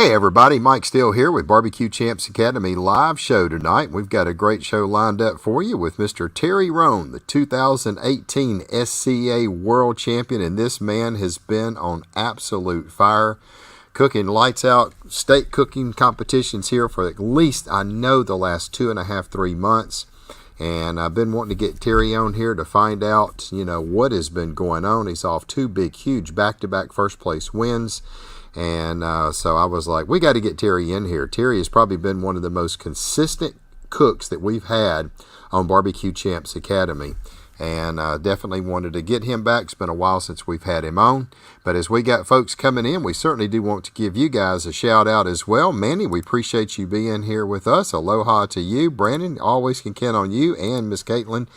Hey everybody, Mike Steele here with Barbecue Champs Academy live show tonight. We've got a great show lined up for you with Mr. Terry Roan, the 2018 SCA World Champion, and this man has been on absolute fire, cooking lights out steak cooking competitions here for at least, I know, the last 2.5, 3 months. And I've been wanting to get Terry on here to find out, what has been going on. He's off 2 big, huge back-to-back first-place wins. And so I was like, we got to get Terry in here. Terry has probably been one of the most consistent cooks that we've had on Barbecue Champs Academy. And definitely wanted to get him back. It's been a while since we've had him on. But as we got folks coming in, we certainly do want to give you guys a shout out as well. Manny, we appreciate you being here with us. Aloha to you. Brandon, always can count on you. And Miss Caitlin,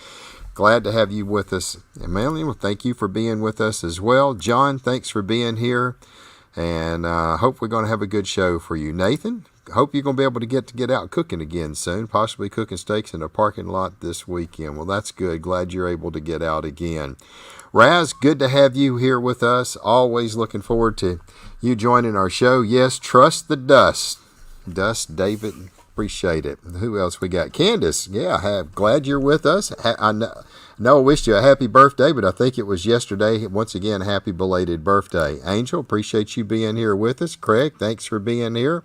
glad to have you with us. And Manly, well, thank you for being with us as well. John, thanks for being here. And hope we're going to have a good show for you. Nathan, hope you're going to be able to get out cooking again soon, possibly cooking steaks in a parking lot this weekend. Well, that's good. Glad you're able to get out again. Raz, good to have you here with us. Always looking forward to you joining our show. Yes, trust the dust. Dust, David, appreciate it. Who else we got? Candace, yeah, glad you're with us. I know I wished you a happy birthday, but I think it was yesterday. Once again, happy belated birthday. Angel, appreciate you being here with us. Craig, thanks for being here.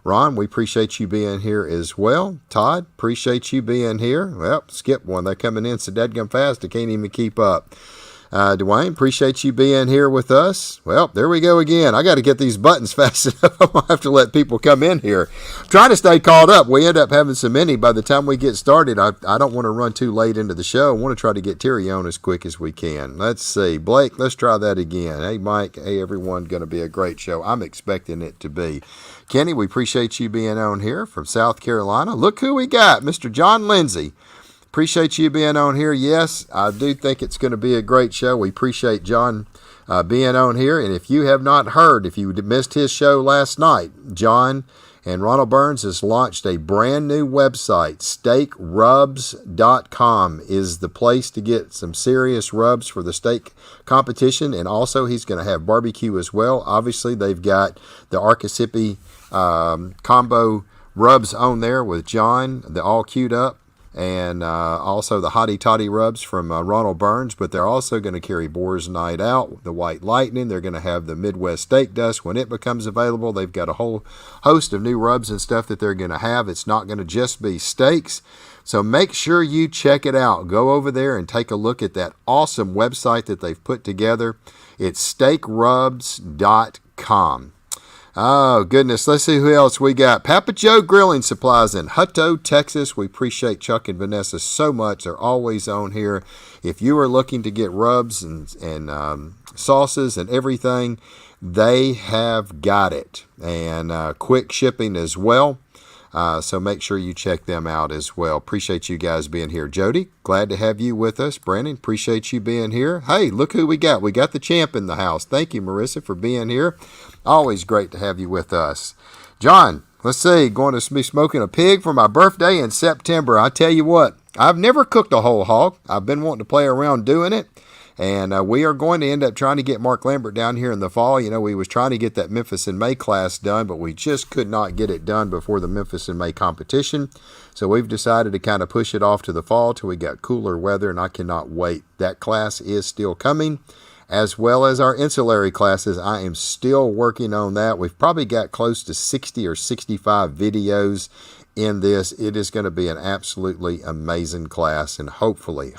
Ron, we appreciate you being here as well. Todd, appreciate you being here. Well, skip one. They're coming in so dadgum fast, I can't even keep up. Dwayne, appreciate you being here with us. Well, there we go again. I got to get these buttons fast enough. I'm going to have to let people come in here. I'm trying to stay caught up. We end up having so many by the time we get started. I don't want to run too late into the show. I want to try to get Terry on as quick as we can. Let's see. Blake, let's try that again. Hey, Mike. Hey, everyone. Going to be a great show. I'm expecting it to be. Kenny, we appreciate you being on here from South Carolina. Look who we got. Mr. John Lindsay. Appreciate you being on here. Yes, I do think it's going to be a great show. We appreciate John being on here. And if you have not heard, if you missed his show last night, John and Ronald Burns has launched a brand new website. SteakRubs.com is the place to get some serious rubs for the steak competition. And also he's going to have barbecue as well. Obviously, they've got the Archisipi combo rubs on there with John. They're all queued up. And also the Hottie Toddy rubs from Ronald Burns, but they're also going to carry Boar's Night Out, the White Lightning. They're going to have the Midwest Steak Dust when it becomes available. They've got a whole host of new rubs and stuff that they're going to have. It's not going to just be steaks. So make sure you check it out. Go over there and take a look at that awesome website that they've put together. It's SteakRubs.com. Oh, goodness. Let's see who else we got. Papa Joe Grilling Supplies in Hutto, Texas. We appreciate Chuck and Vanessa so much. They're always on here. If you are looking to get rubs and sauces and everything, they have got it. And quick shipping as well. So make sure you check them out as well. Appreciate you guys being here. Jody, glad to have you with us. Brandon, appreciate you being here. Hey, look who we got. We got the champ in the house. Thank you, Marissa, for being here. Always great to have you with us. John, let's see. Going to be smoking a pig for my birthday in September. I tell you what, I've never cooked a whole hog. I've been wanting to play around doing it. And we are going to end up trying to get Mark Lambert down here in the fall. We was trying to get that Memphis in May class done, but we just could not get it done before the Memphis in May competition. So we've decided to kind of push it off to the fall till we got cooler weather, and I cannot wait. That class is still coming, as well as our ancillary classes. I am still working on that. We've probably got close to 60 or 65 videos in this. It is going to be an absolutely amazing class, and hopefully,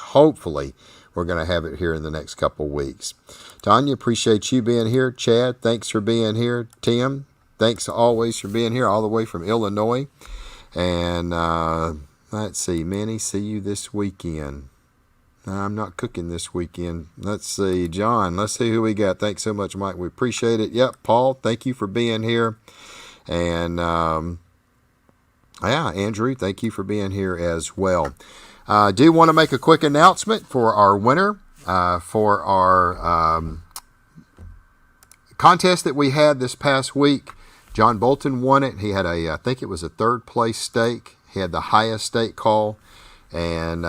we're going to have it here in the next couple weeks. Tanya, appreciate you being here. Chad, thanks for being here. Tim, thanks always for being here all the way from Illinois. And let's see, Manny, see you this weekend. I'm not cooking this weekend. Let's see, John, let's see who we got. Thanks so much, Mike. We appreciate it. Yep, Paul, thank you for being here. And Andrew, thank you for being here as well. I do want to make a quick announcement for our winner for our contest that we had this past week. John Bolton won it. He had I think it was a 3rd place steak. He had the highest steak call. And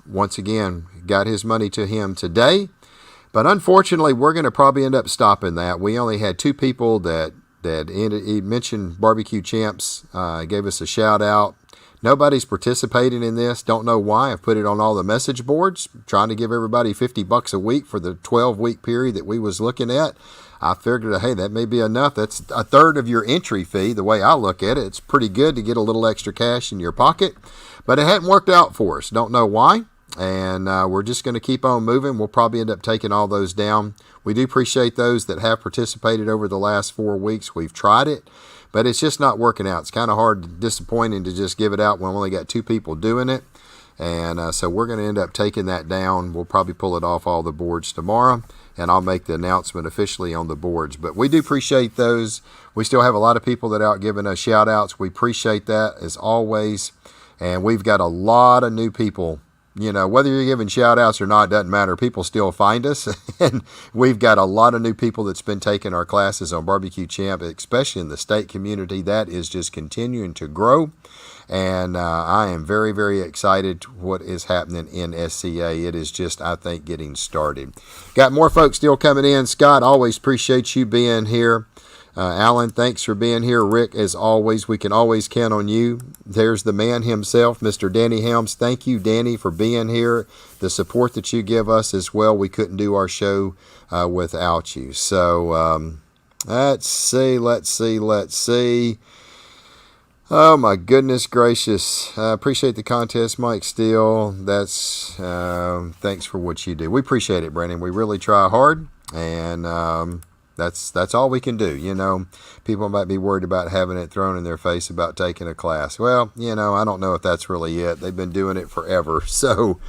once again, got his money to him today. But unfortunately, we're going to probably end up stopping that. We only had 2 people that that he mentioned Barbecue Champs, gave us a shout out. Nobody's participating in this. Don't know why. I've put it on all the message boards, trying to give everybody $50 a week for the 12-week period that we was looking at. I figured, hey, that may be enough. That's a third of your entry fee. The way I look at it, it's pretty good to get a little extra cash in your pocket. But it hadn't worked out for us. Don't know why. And we're just going to keep on moving. We'll probably end up taking all those down. We do appreciate those that have participated over the last 4 weeks. We've tried it, but it's just not working out. It's kind of hard, disappointing to just give it out when we only got 2 people doing it. And so we're going to end up taking that down. We'll probably pull it off all the boards tomorrow, and I'll make the announcement officially on the boards. But we do appreciate those. We still have a lot of people that are out giving us shout outs. We appreciate that as always. And we've got a lot of new people. You know, whether you're giving shout outs or not, doesn't matter. People still find us. And we've got a lot of new people that's been taking our classes on Barbecue Champ, especially in the state community. That is just continuing to grow. And I am very, very excited what is happening in SCA. It is just, I think, getting started. Got more folks still coming in. Scott, always appreciate you being here. Alan, thanks for being here. Rick, as always, we can always count on you. There's the man himself, Mr. Danny Helms. Thank you, Danny, for being here. The support that you give us as well. We couldn't do our show without you. So let's see. Oh, my goodness gracious. I appreciate the contest, Mike Steele. That's thanks for what you do. We appreciate it, Brandon. We really try hard, and that's all we can do. You know, people might be worried about having it thrown in their face about taking a class. Well, you know, I don't know if that's really it. They've been doing it forever, so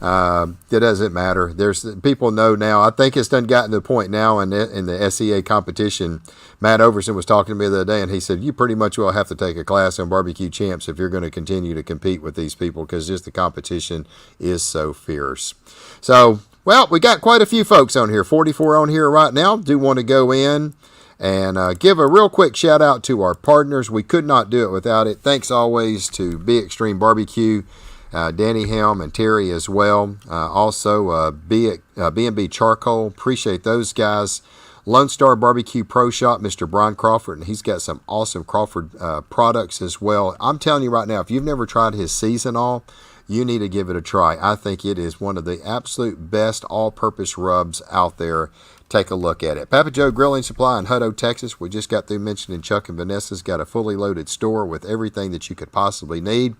it doesn't matter. There's people know now. I think it's done gotten to the point now in the SCA competition. Matt Overson was talking to me the other day, and he said, you pretty much will have to take a class on Barbecue Champs if you're going to continue to compete with these people, because just the competition is so fierce. So, well, we got quite a few folks on here, 44 on here right now. Do want to go in and give a real quick shout out to our partners. We could not do it without it. Thanks always to Be Extreme Barbecue, Danny Helm and Terry as well. Also, B&B Charcoal. Appreciate those guys. Lone Star Barbecue Pro Shop, Mr. Brian Crawford, and he's got some awesome Crawford products as well. I'm telling you right now, if you've never tried his Seasonall, you need to give it a try. I think it is one of the absolute best all-purpose rubs out there. Take a look at it. Papa Joe Grilling Supply in Hutto, Texas. We just got through mentioning Chuck and Vanessa's got a fully loaded store with everything that you could possibly need.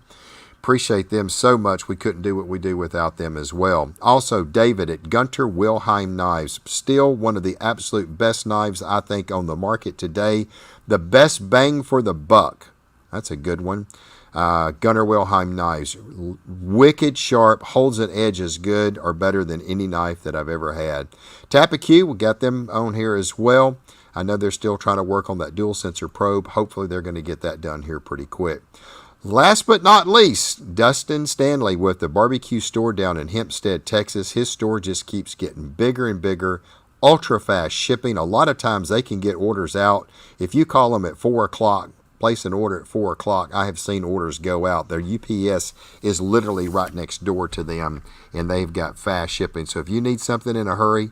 Appreciate them so much. We couldn't do what we do without them as well. Also, David at Gunter Wilhelm Knives. Still one of the absolute best knives, I think, on the market today. The best bang for the buck. That's a good one. Gunter Wilhelm knives, wicked sharp, holds an edge as good or better than any knife that I've ever had. Tapacue, we got them on here as well. I know they're still trying to work on that dual sensor probe. Hopefully they're going to get that done here pretty quick. Last but not least, Dustin Stanley with the barbecue store down in Hempstead, Texas. His store just keeps getting bigger and bigger. Ultra fast shipping. A lot of times they can get orders out. If you call them at 4 o'clock, place an order at 4 o'clock, I have seen orders go out. Their UPS is literally right next door to them, and they've got fast shipping. So if you need something in a hurry,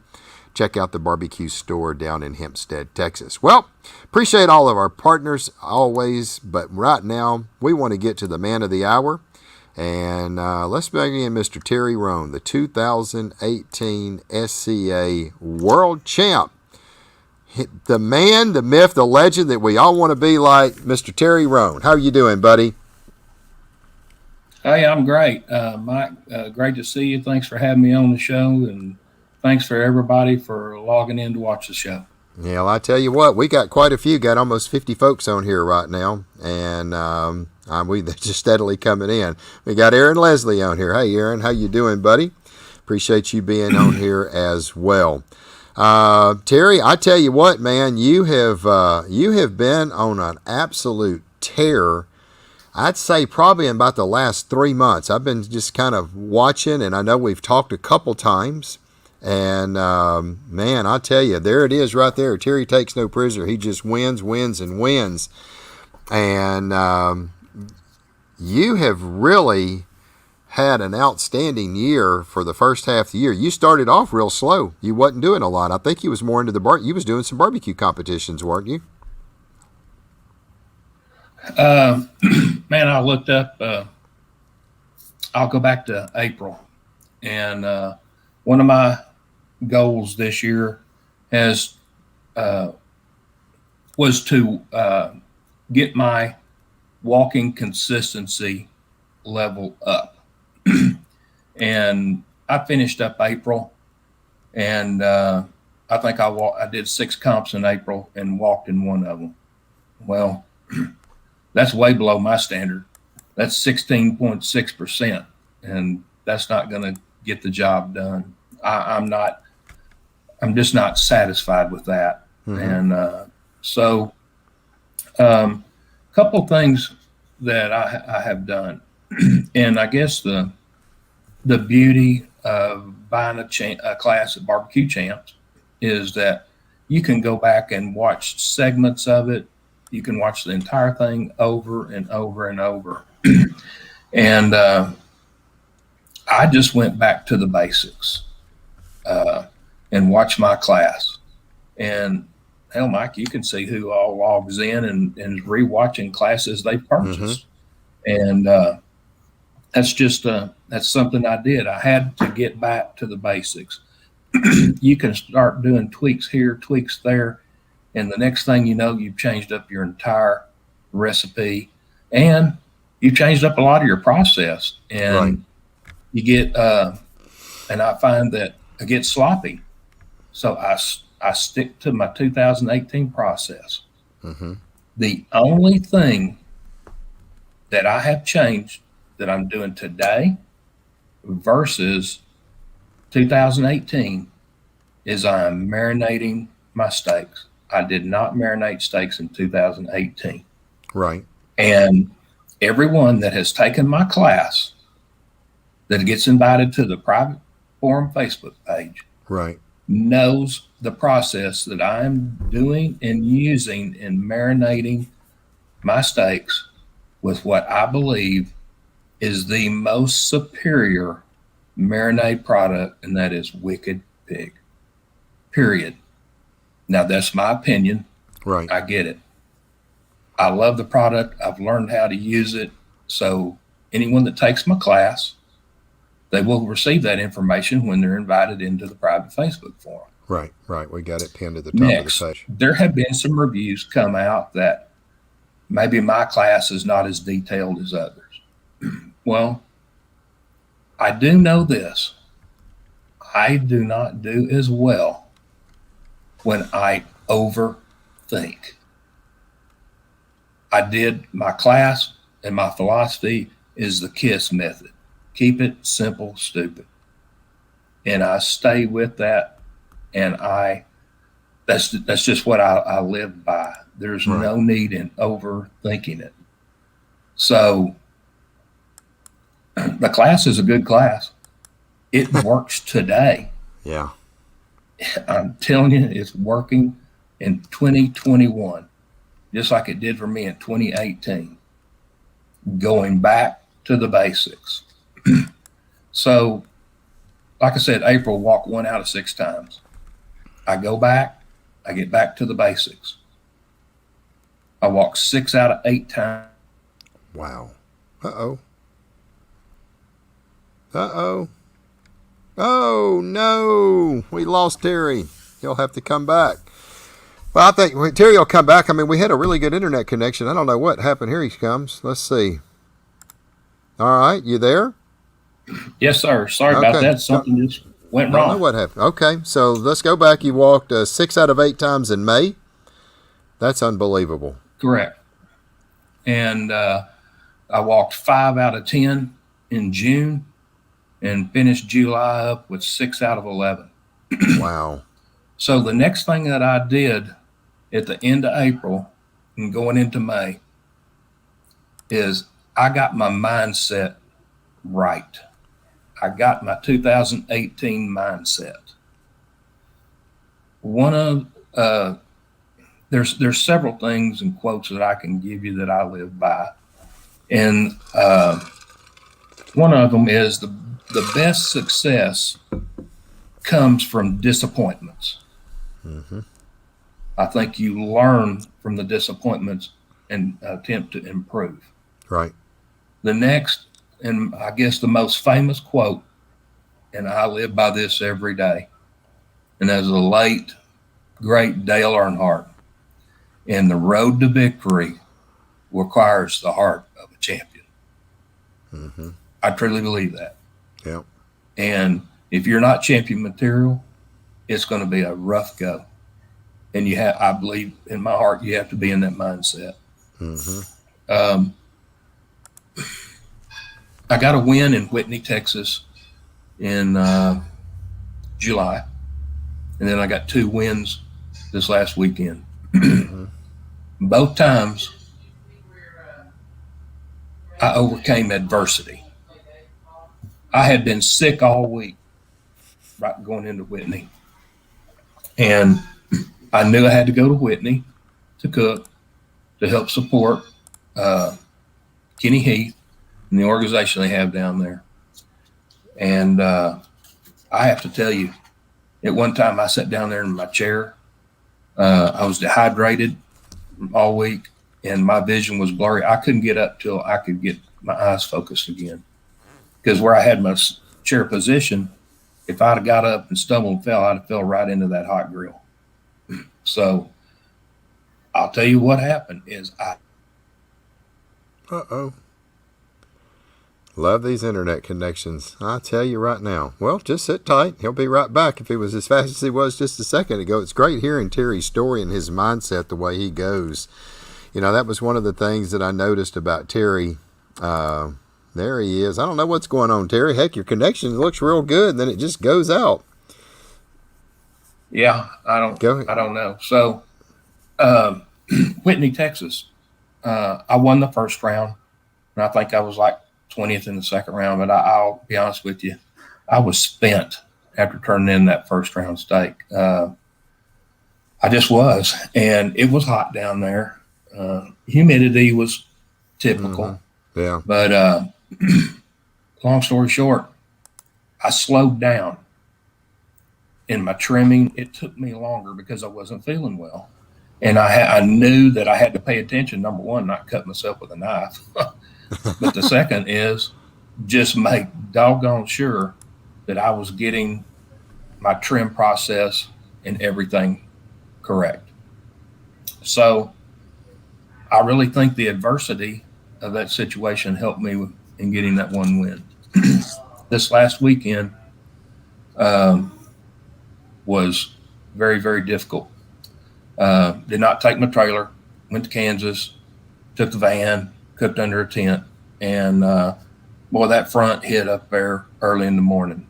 check out the barbecue store down in Hempstead, Texas. Well, appreciate all of our partners always, but right now we want to get to the man of the hour. And let's bring in Mr. Terry Roan, the 2018 SCA World Champ. The man, the myth, the legend that we all want to be like, Mr. Terry Roan. How are you doing, buddy? Hey, I'm great. Mike, great to see you. Thanks for having me on the show, and thanks for everybody for logging in to watch the show. Yeah, well, I tell you what, we got quite a few, got almost 50 folks on here right now, and they're just steadily coming in. We got Aaron Leslie on here. Hey, Aaron, how you doing, buddy? Appreciate you being on here as well. Terry, I tell you what, man, you have been on an absolute tear. I'd say probably in about the last 3 months. I've been just kind of watching, and I know we've talked a couple times. And man, I tell you, there it is right there. Terry takes no prisoner. He just wins. And you have really had an outstanding year for the first half of the year. You started off real slow. You wasn't doing a lot. I think you was more into you was doing some barbecue competitions, weren't you? Uh, Man, I looked up. I'll go back to April, and one of my goals this year has uh, was to get my walking consistency level up. And I finished up April, and I think I did 6 comps in April and walked in one of them. Well, that's way below my standard. That's 16.6%, and that's not going to get the job done. I'm not. I'm just not satisfied with that. And so, couple things that I have done, and I guess the beauty of buying a class at Barbecue Champs is that you can go back and watch segments of it. You can watch the entire thing over and over and over. And I just went back to the basics and watched my class. And hell, Mike, you can see who all logs in and is rewatching classes they purchased. And that's something I did. I had to get back to the basics. You can start doing tweaks here, tweaks there, and the next thing you know, you've changed up your entire recipe, and you've changed up a lot of your process. And you get, and I find that I get sloppy, so I stick to my 2018 process. The only thing that I have changed that I'm doing today versus 2018 is I'm marinating my steaks. I did not marinate steaks in 2018. Right. And everyone that has taken my class that gets invited to the private forum Facebook page knows the process that I'm doing and using in marinating my steaks with what I believe is the most superior marinade product, and that is Wicked Pig. Period. Now, that's my opinion. Right. I get it. I love the product. I've learned how to use it. So anyone that takes my class, they will receive that information when they're invited into the private Facebook forum. Right. We got it pinned to the top of the page. There have been some reviews come out that maybe my class is not as detailed as others. Well, I do know this. I do not do as well when I overthink. I did my class, and my philosophy is the KISS method. Keep it simple, stupid. And I stay with that, and that's just what I live by. There's no need in overthinking it. So the class is a good class. It works today. Yeah. I'm telling you, it's working in 2021, just like it did for me in 2018. Going back to the basics. So, like I said, April walked 1 out of 6 times. I go back, I get back to the basics. I walk 6 out of 8 times. Wow. Oh, no. We lost Terry. He'll have to come back. Well, I think Terry will come back. I mean, we had a really good internet connection. I don't know what happened. Here he comes. Let's see. All right. You there? Yes, sir. Sorry about that. Something just went wrong. I don't know what happened. Okay. So let's go back. You walked 6 out of 8 times in May. That's unbelievable. Correct. And I walked 5 out of 10 in June and finished July up with 6 out of 11. Wow. So the next thing that I did at the end of April and going into May is I got my mindset right. I got my 2018 mindset. One of there's several things and quotes that I can give you that I live by, and one of them is the best success comes from disappointments. I think you learn from the disappointments and attempt to improve. Right. The next, and I guess the most famous quote, and I live by this every day, and as the late, great Dale Earnhardt, and the road to victory requires the heart of a champion. Mm-hmm. I truly believe that. Yeah. And if you're not champion material, it's going to be a rough go. And I believe in my heart, you have to be in that mindset. Mm-hmm. I got a win in Whitney, Texas in July. And then I got 2 wins this last weekend. Mm-hmm. Both times I overcame adversity. I had been sick all week, right going into Whitney. And I knew I had to go to Whitney to cook, to help support Kenny Heath and the organization they have down there. And I have to tell you, at one time I sat down there in my chair. I was dehydrated all week, and my vision was blurry. I couldn't get up till I could get my eyes focused again. Because where I had my chair position, if I'd have got up and stumbled and fell, I'd have fell right into that hot grill. So I'll tell you what happened is Uh-oh. Love these internet connections. I tell you right now. Well, just sit tight. He'll be right back. If he was as fast as he was just a second ago, it's great hearing Terry's story and his mindset, the way he goes. You know, that was one of the things that I noticed about Terry. There he is. I don't know what's going on, Terry. Heck, your connection looks real good, and then it just goes out. Yeah, I don't know. So, Whitney, Texas, I won the first round, and I think I was like 20th in the second round. But I'll be honest with you, I was spent after turning in that first round steak. I just was, and it was hot down there. Humidity was typical. Mm-hmm. Yeah. But long story short, I slowed down in my trimming. It took me longer because I wasn't feeling well. And I knew that I had to pay attention, number one, not cut myself with a knife. But the second is just make doggone sure that I was getting my trim process and everything correct. So I really think the adversity of that situation helped me in getting that one win. This last weekend was very, very difficult. Did not take my trailer, went to Kansas, took the van, cooked under a tent, and boy, that front hit up there early in the morning.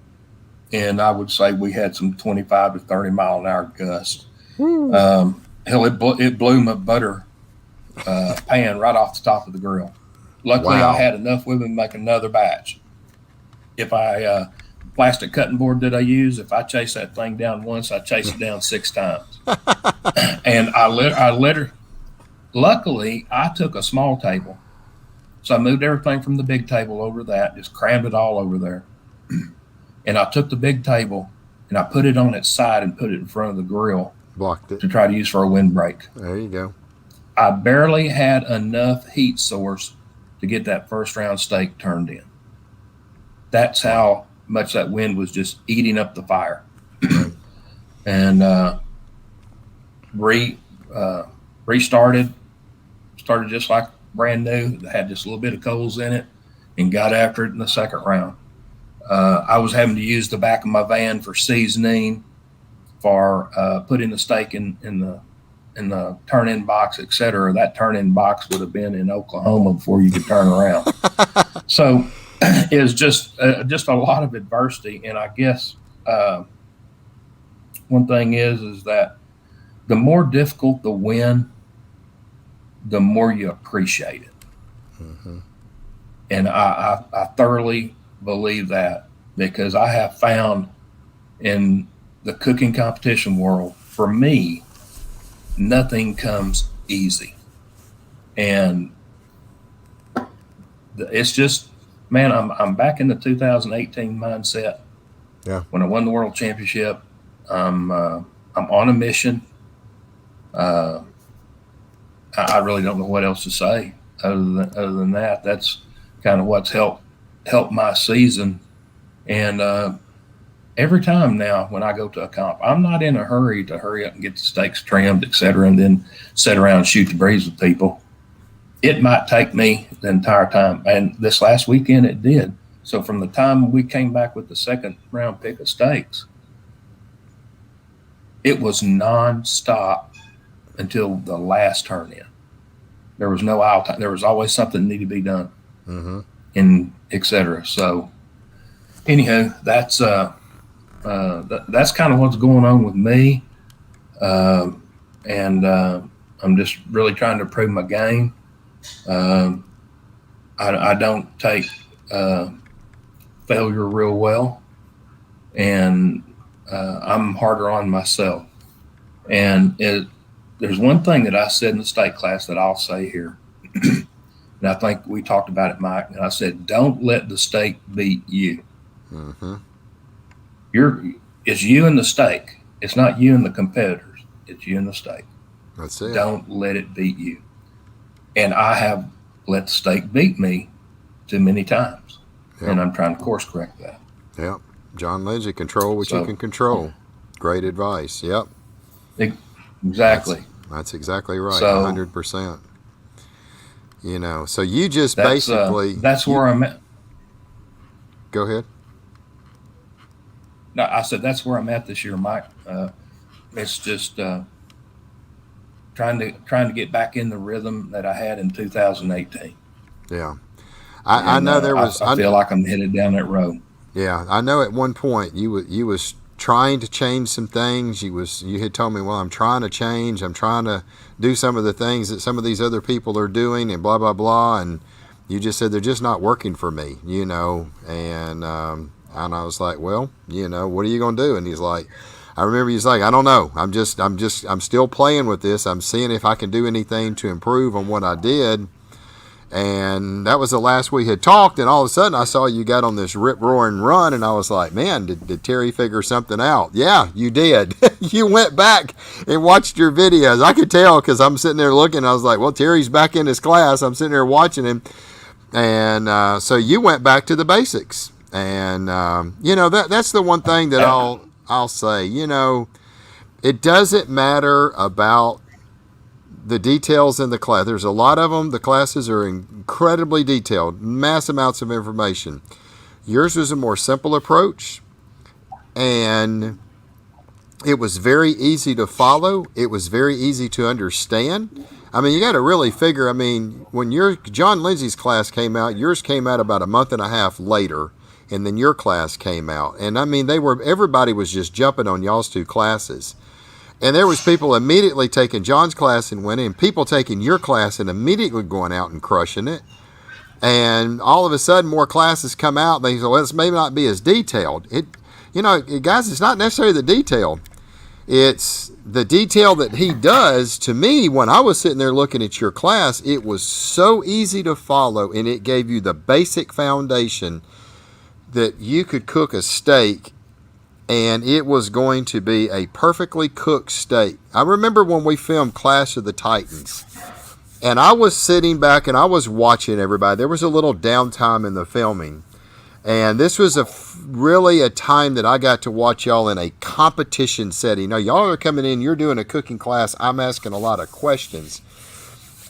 And I would say we had some 25 to 30 mile an hour gusts. Hell, it blew my butter pan right off the top of the grill. Luckily, Wow. I had enough with me to make another batch. If plastic cutting board that I use, if I chase that thing down once, I chase it down 6 times. And luckily, I took a small table. So I moved everything from the big table over that, just crammed it all over there. And I took the big table and I put it on its side and put it in front of the grill. Blocked it. To try to use for a windbreak. There you go. I barely had enough heat source to get that first round steak turned in. That's how much that wind was just eating up the fire. And restarted, started just like brand new, had just a little bit of coals in it, and got after it in the second round. I was having to use the back of my van for seasoning, for putting the steak in the turn-in box, et cetera. That turn-in box would have been in Oklahoma before you could turn around. So it was just a lot of adversity. And I guess one thing is that the more difficult the win, the more you appreciate it. Mm-hmm. And I thoroughly believe that, because I have found in the cooking competition world, for me, nothing comes easy. And it's just, man, I'm back in the 2018 mindset. Yeah. When I won the world championship, I'm on a mission. I really don't know what else to say other than that. That's kind of what's helped my season. And every time now when I go to a comp, I'm not in a hurry to hurry up and get the steaks trimmed, et cetera, and then sit around and shoot the breeze with people. It might take me the entire time. And this last weekend it did. So from the time we came back with the second round pick of steaks, it was nonstop until the last turn in. There was no aisle time. There was always something that needed to be done, and et cetera. So anyhow, that's kind of what's going on with me. And I'm just really trying to improve my game. I don't take failure real well, and I'm harder on myself. And there's one thing that I said in the state class that I'll say here, and I think we talked about it, Mike, and I said, don't let the steak beat you. It's you and the steak. It's not you and the competitors. It's you and the steak. That's it. Don't let it beat you. And I have let the steak beat me too many times. Yep. And I'm trying to course correct that. Yep. John Lindsay, control what you can control. Great advice. Yep. Exactly. That's exactly right. So, 100%. You know, so you just basically. That's where I'm at. Go ahead. No, I said that's where I'm at this year, Mike. It's just trying to get back in the rhythm that I had in 2018. Yeah, I know there was. I feel like I'm headed down that road. Yeah, I know. At one point, you was trying to change some things. You had told me, well, I'm trying to change. I'm trying to do some of the things that some of these other people are doing, and blah blah blah. And you just said they're just not working for me, you know. And I was like, well, you know, what are you gonna do? And he's like, I remember he's like, I don't know. I'm still playing with this. I'm seeing if I can do anything to improve on what I did. And that was the last we had talked, and all of a sudden I saw you got on this rip-roaring run, and I was like, man, did Terry figure something out? Yeah, you did. You went back and watched your videos. I could tell because I'm sitting there looking. I was like, well, Terry's back in his class. I'm sitting there watching him. And so you went back to the basics. And, you know, that's the one thing that I'll say. You know, it doesn't matter about the details in the class. There's a lot of them. The classes are incredibly detailed, mass amounts of information. Yours was a more simple approach, and it was very easy to follow. It was very easy to understand. I mean, you got to really figure, I mean, when John Lindsay's class came out, yours came out about a month and a half later, and then your class came out. And I mean, everybody was just jumping on y'all's two classes. And there was people immediately taking John's class and winning, and people taking your class and immediately going out and crushing it. And all of a sudden, more classes come out, and they say, well, this may not be as detailed. You know, guys, it's not necessarily the detail. It's the detail that he does. To me, when I was sitting there looking at your class, it was so easy to follow, and it gave you the basic foundation that you could cook a steak, and it was going to be a perfectly cooked steak. I remember when we filmed Clash of the Titans, and I was sitting back and I was watching everybody. There was a little downtime in the filming, and this was really a time that I got to watch y'all in a competition setting. Now, y'all are coming in, you're doing a cooking class. I'm asking a lot of questions,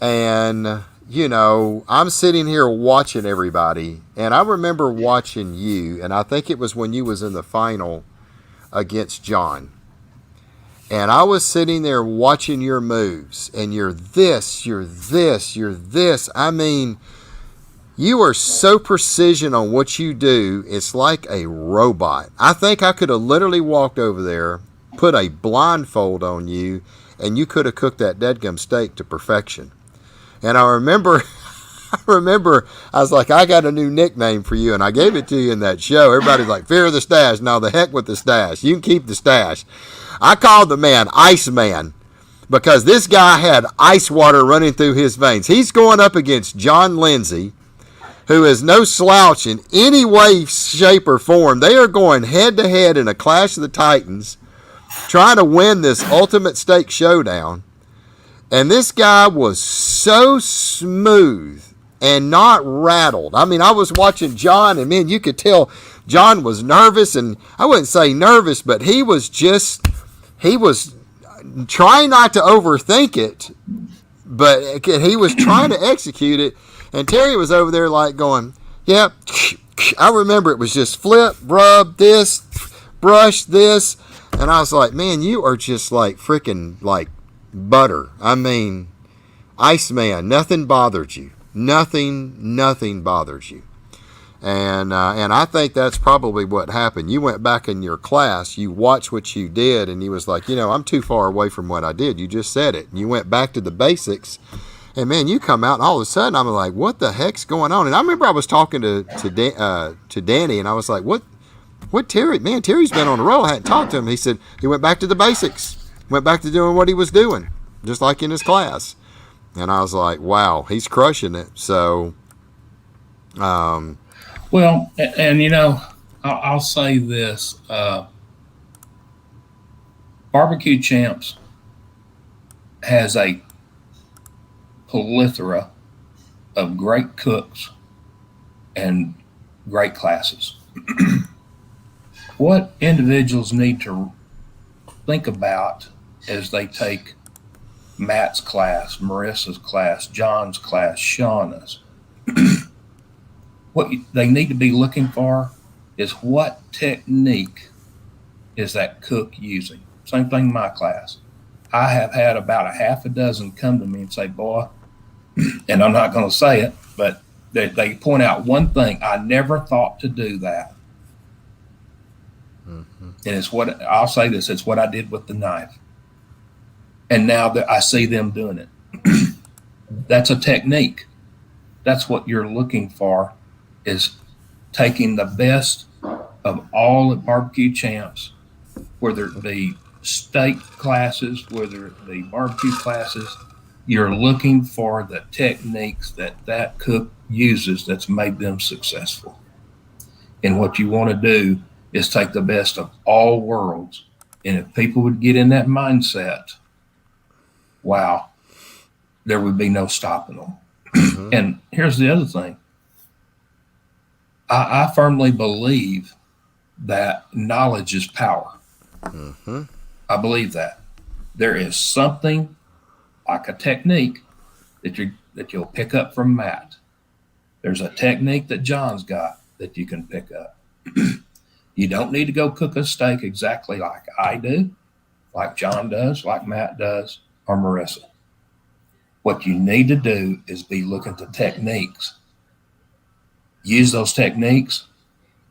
and you know, I'm sitting here watching everybody, and I remember watching you, and I think it was when you was in the final against John. And I was sitting there watching your moves, and you're this. I mean, you are so precision on what you do, it's like a robot. I think I could have literally walked over there, put a blindfold on you, and you could have cooked that deadgum steak to perfection. And I remember I was like, I got a new nickname for you, and I gave it to you in that show. Everybody's like, fear of the stash. No, the heck with the stash. You can keep the stash. I called the man Iceman because this guy had ice water running through his veins. He's going up against John Lindsay, who is no slouch in any way, shape, or form. They are going head-to-head in a Clash of the Titans, trying to win this ultimate steak showdown. And this guy was so smooth and not rattled. I mean, I was watching John, and man, you could tell John was nervous, and I wouldn't say nervous, but he was trying not to overthink it, but he was trying to execute it. And Terry was over there like going, yeah, I remember it was just flip, rub this, brush this. And I was like, man, you are just like freaking like butter. I mean, Iceman, nothing bothered you. Nothing bothers you. And I think that's probably what happened. You went back in your class, you watched what you did, and you was like, I'm too far away from what I did. You just said it. And you went back to the basics, and man, you come out, and all of a sudden, I'm like, what the heck's going on? And I remember I was talking to Danny, and I was like, what Terry? Man, Terry's been on the roll. I hadn't talked to him. He said he went back to the basics, went back to doing what he was doing, just like in his class. And I was like, wow, he's crushing it. So, well, and I'll say this: Barbecue Champs has a plethora of great cooks and great classes. What individuals need to think about as they take Matt's class, Marissa's class, John's class, Shauna's, what they need to be looking for is what technique is that cook using. Same thing in my class. I have had about a half a dozen come to me and say, boy, and I'm not going to say it, but they point out one thing. I never thought to do that. Mm-hmm. And it's what I'll say this, it's what I did with the knife. And now that I see them doing it, that's a technique. That's what you're looking for, is taking the best of all the Barbecue Champs, whether it be steak classes, whether it be barbecue classes. You're looking for the techniques that cook uses that's made them successful. And what you want to do is take the best of all worlds. And if people would get in that mindset, wow, there would be no stopping them. Mm-hmm. And here's the other thing. I firmly believe that knowledge is power. Mm-hmm. I believe that. There is something like a technique that you'll pick up from Matt. There's a technique that John's got that you can pick up. You don't need to go cook a steak exactly like I do, like John does, like Matt does, or Marissa. What you need to do is be looking to techniques. Use those techniques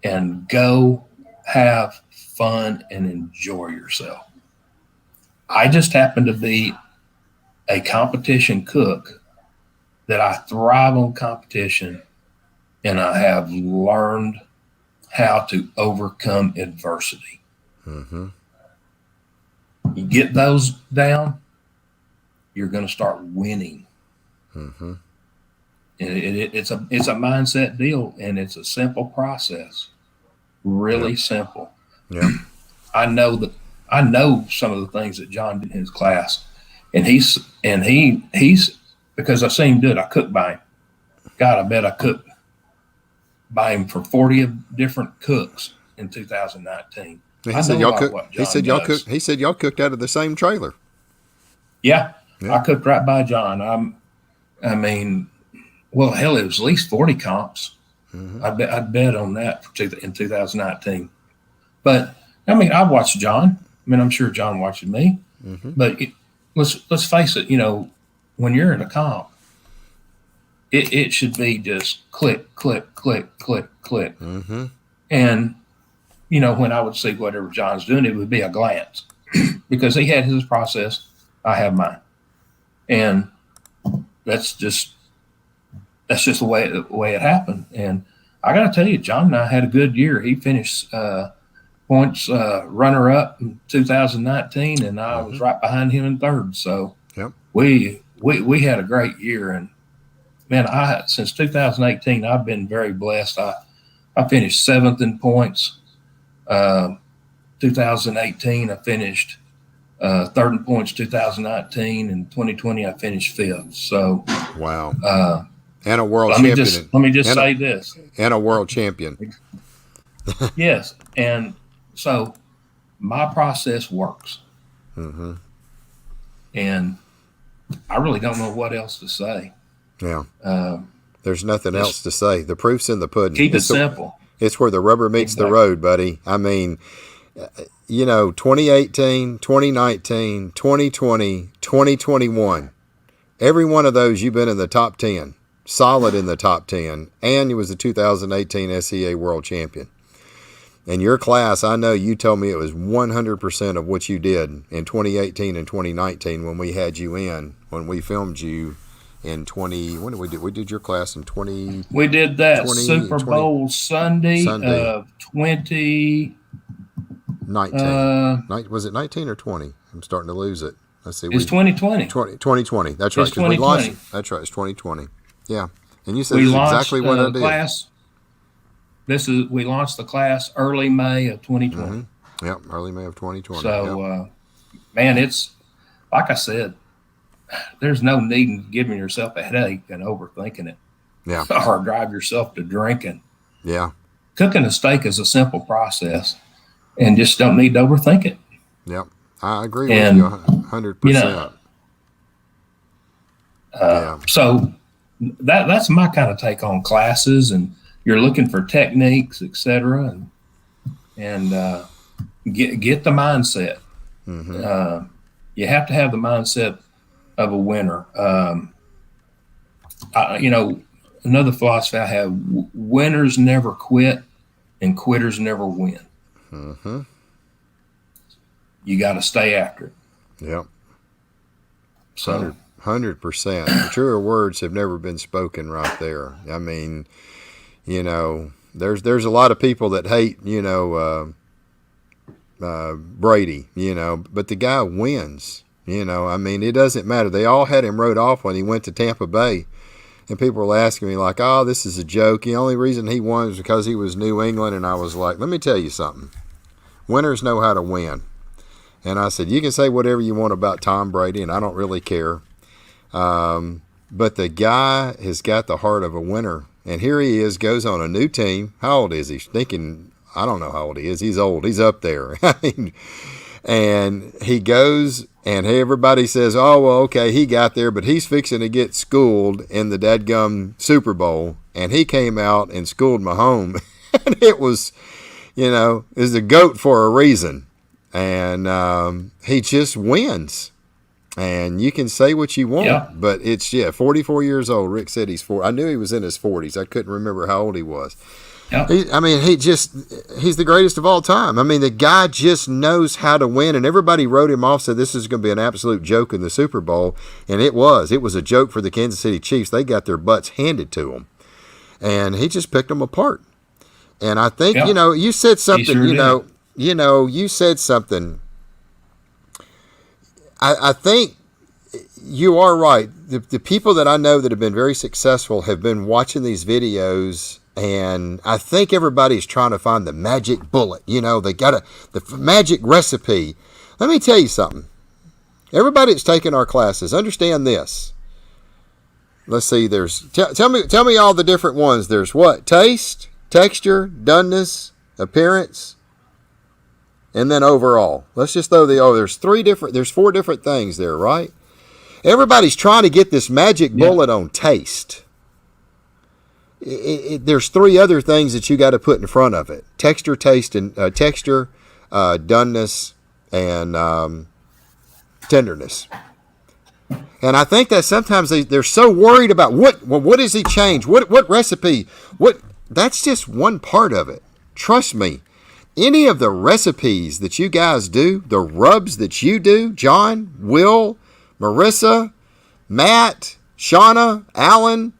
and go have fun and enjoy yourself. I just happen to be a competition cook that I thrive on competition, and I have learned how to overcome adversity. Mm-hmm. You get those down, you're going to start winning. Mm-hmm. It's a mindset deal, and it's a simple process. Really simple. Yeah. I know some of the things that John did in his class, and he's because I seen him do it. I cooked by him. God, I bet I cooked by him for 40 different cooks in 2019. He said y'all cooked out of the same trailer. Yeah. I cooked right by John. I mean, well, hell, it was at least 40 comps. Mm-hmm. I'd bet on that in 2019. But I mean, I watched John. I mean, I'm sure John watched me. Mm-hmm. But let's face it. When you're in a comp, it should be just click, click, click, click, click. Mm-hmm. And when I would see whatever John's doing, it would be a glance because he had his process. I have mine, and that's just the way it happened. And I got to tell you, John and I had a good year. He finished points runner up in 2019, and I was right behind him in third. So yep. we had a great year. And man, since 2018, I've been very blessed. I finished 7th in points. 2018, I finished third in points 2019, and 2020 I finished fifth. So wow, and a world let champion. Let me just say this. And a world champion. Yes, and so my process works, Mm-hmm. and I really don't know what else to say. Yeah. There's nothing else to say. The proof's in the pudding. Keep it simple. It's where the rubber meets the road, buddy. I mean, 2018, 2019, 2020, 2021, every one of those you've been in the top 10, solid in the top 10, and you was the 2018 SCA world champion. And your class, I know you told me it was 100% of what you did in 2018 and 2019 when we had you in, when we filmed you in 20, when did we do? We did your class in 20. We did that Super Bowl Sunday of 2019. Was it 19 or 20? I'm starting to lose it. Let's see. It's 2020. 2020. That's right. It's 2020. That's right. It's 2020. Yeah. And you said this is exactly what I did. Class. We launched the class early May of 2020. Mm-hmm. Yep, early May of 2020. So, man, it's like I said, there's no need in giving yourself a headache and overthinking it. Yeah. Or drive yourself to drinking. Yeah. Cooking a steak is a simple process, and just don't need to overthink it. Yep, I agree with you 100%. So that's my kind of take on classes, and you're looking for techniques, etc., and get the mindset. Mm-hmm. You have to have the mindset of a winner. Another philosophy I have: winners never quit, and quitters never win. Mm-hmm. You got to stay after it. Yep. So 100%. The truer words have never been spoken right there. I mean, there's a lot of people that hate, Brady, but the guy wins. I mean, it doesn't matter. They all had him wrote off when he went to Tampa Bay. And people were asking me like, oh, this is a joke. The only reason he won was because he was New England. And I was like, let me tell you something. Winners know how to win. And I said, you can say whatever you want about Tom Brady, and I don't really care. But the guy has got the heart of a winner. And here he is, goes on a new team. How old is he? Thinking, I don't know how old he is. He's old. He's up there. And he goes, and everybody says, oh, well, okay, he got there, but he's fixing to get schooled in the dadgum Super Bowl. And he came out and schooled Mahomes. And it was, is the GOAT for a reason. And he just wins. And you can say what you want, but it's 44 years old. Rick said he's 40. I knew he was in his 40s. I couldn't remember how old he was. Yeah. He's the greatest of all time. I mean, the guy just knows how to win, and everybody wrote him off, said this is going to be an absolute joke in the Super Bowl, and it was. It was a joke for the Kansas City Chiefs. They got their butts handed to them, and he just picked them apart. And I think, you said something, you said something. I think you are right. The people that I know that have been very successful have been watching these videos, and I think everybody's trying to find the magic bullet. They got the magic recipe. Let me tell you something. Everybody that's taken our classes, understand this. Let's see. Tell me all the different ones. There's what? Taste, texture, doneness, appearance, and then overall. Let's just throw there's 4 different things there, right? Everybody's trying to get this magic bullet on taste. There's 3 other things that you got to put in front of it: texture, taste, and texture, doneness, and tenderness. And I think that sometimes they're so worried about what does he change? What recipe? That's just one part of it. Trust me. Any of the recipes that you guys do, the rubs that you do, John, Will, Marissa, Matt, Shauna, Alan,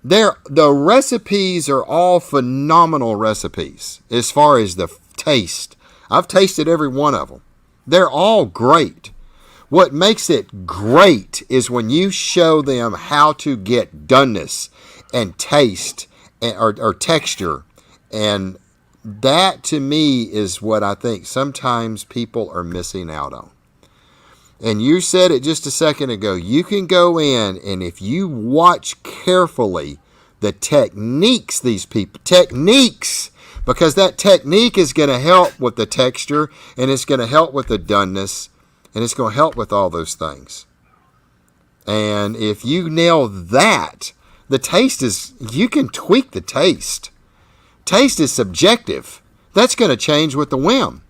the recipes are all phenomenal recipes as far as the taste. I've tasted every one of them. They're all great. What makes it great is when you show them how to get doneness and taste or texture, and that to me is what I think sometimes people are missing out on. And you said it just a second ago. You can go in, and if you watch carefully the techniques, because that technique is going to help with the texture, and it's going to help with the doneness, and it's going to help with all those things. And if you nail that, the taste is, you can tweak the taste. Taste is subjective. That's going to change with the whim.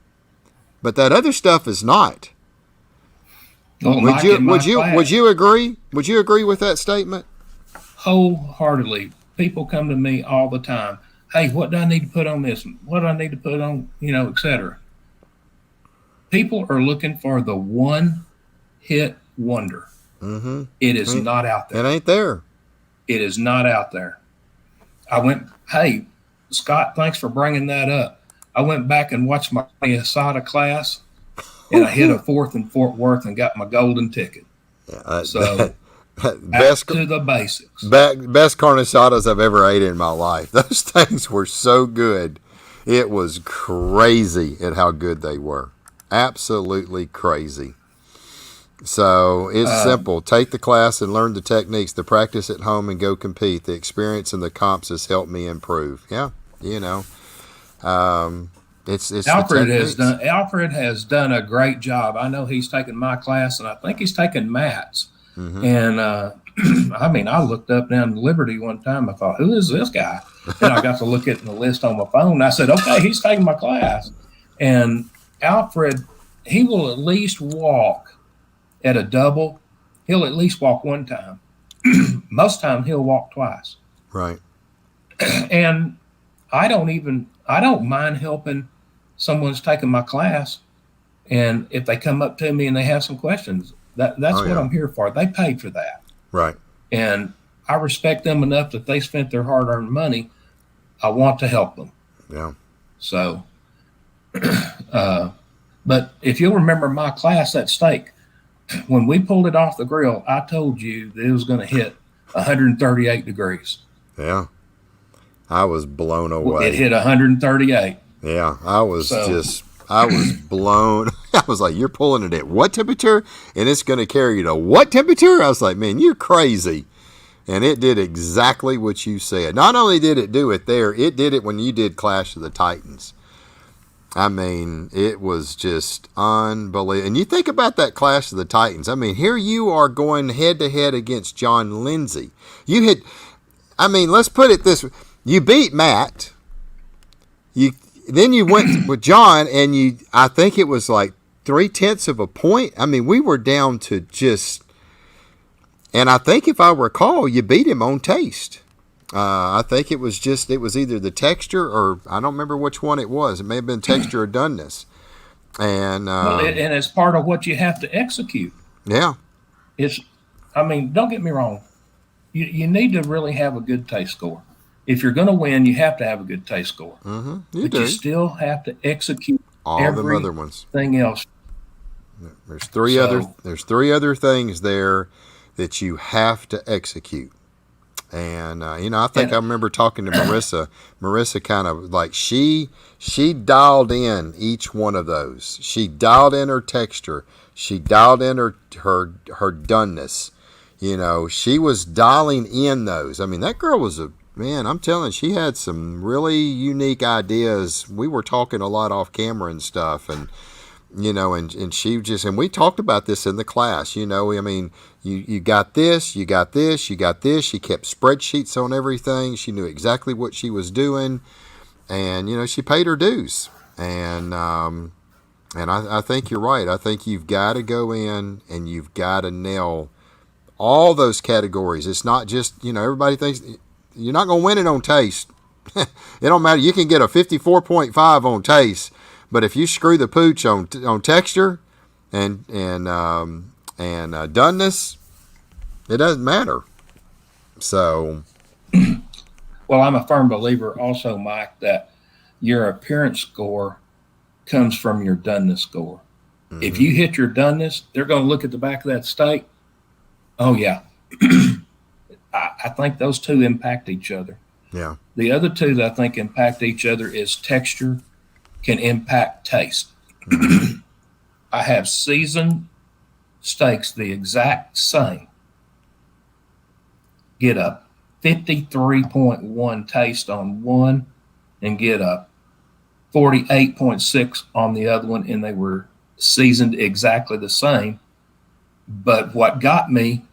But that other stuff is not. Well, would you agree? Would you agree with that statement? Wholeheartedly. People come to me all the time. Hey, what do I need to put on this? What do I need to put on, etc. People are looking for the one hit wonder. Mm-hmm. It is not out there. It ain't there. It is not out there. Hey, Scott, thanks for bringing that up. I went back and watched my ASADA class, and I hit a fourth in Fort Worth and got my golden ticket. So back to the basics. Best carne asadas I've ever ate in my life. Those things were so good. It was crazy at how good they were. Absolutely crazy. So it's simple. Take the class and learn the techniques. The practice at home and go compete. The experience in the comps has helped me improve. Yeah, it's Alfred has done a great job. I know he's taken my class, and I think he's taken Matt's. Mm-hmm. And I looked up down Liberty one time. I thought, who is this guy? And I got to look at the list on my phone. I said, okay, he's taking my class. And Alfred, he will at least walk at a double. He'll at least walk one time. Most time he'll walk twice. Right. And I don't mind helping someone's taking my class. And if they come up to me and they have some questions, that's what I'm here for. They paid for that. Right. And I respect them enough that they spent their hard-earned money. I want to help them. Yeah. So, but if you'll remember my class, that steak, when we pulled it off the grill, I told you that it was going to hit 138 degrees. Yeah. I was blown away. It hit 138. Yeah. I was blown. I was like, you're pulling it at what temperature? And it's going to carry you to what temperature? I was like, man, you're crazy. And it did exactly what you said. Not only did it do it there, it did it when you did Clash of the Titans. I mean, it was just unbelievable. And you think about that Clash of the Titans. I mean, here you are going head-to-head against John Lindsay. Let's put it this way. You beat Matt. Then you went with John, and I think it was like 0.3 of a point. I mean, we were down to just, and I think if I recall, you beat him on taste. I think it was either the texture or I don't remember which one it was. It may have been texture or doneness. And and it's part of what you have to execute. Yeah. Don't get me wrong. You need to really have a good taste score. If you're going to win, you have to have a good taste score. Mm-hmm. You still have to execute all the other ones. Everything else. There's three other things there that you have to execute. And I think I remember talking to Marissa. Marissa kind of like she dialed in each one of those. She dialed in her texture. She dialed in her doneness. She was dialing in those. I mean, that girl was I'm telling you, she had some really unique ideas. We were talking a lot off camera and stuff, and and she just, and we talked about this in the class. You got this, you got this, you got this. She kept spreadsheets on everything. She knew exactly what she was doing, and she paid her dues. And I think you're right. I think you've got to go in and you've got to nail all those categories. It's not just everybody thinks you're not going to win it on taste. It don't matter. You can get a 54.5 on taste, but if you screw the pooch on texture and doneness, it doesn't matter. So, well, I'm a firm believer also, Mike, that your appearance score comes from your doneness score. Mm-hmm. If you hit your doneness, they're going to look at the back of that steak. Oh yeah. I think those two impact each other. Yeah. The other two that I think impact each other is texture can impact taste. Mm-hmm. I have seasoned stakes the exact same get a 53.1 taste on one and get a 48.6 on the other one, and they were seasoned exactly the same. But what got me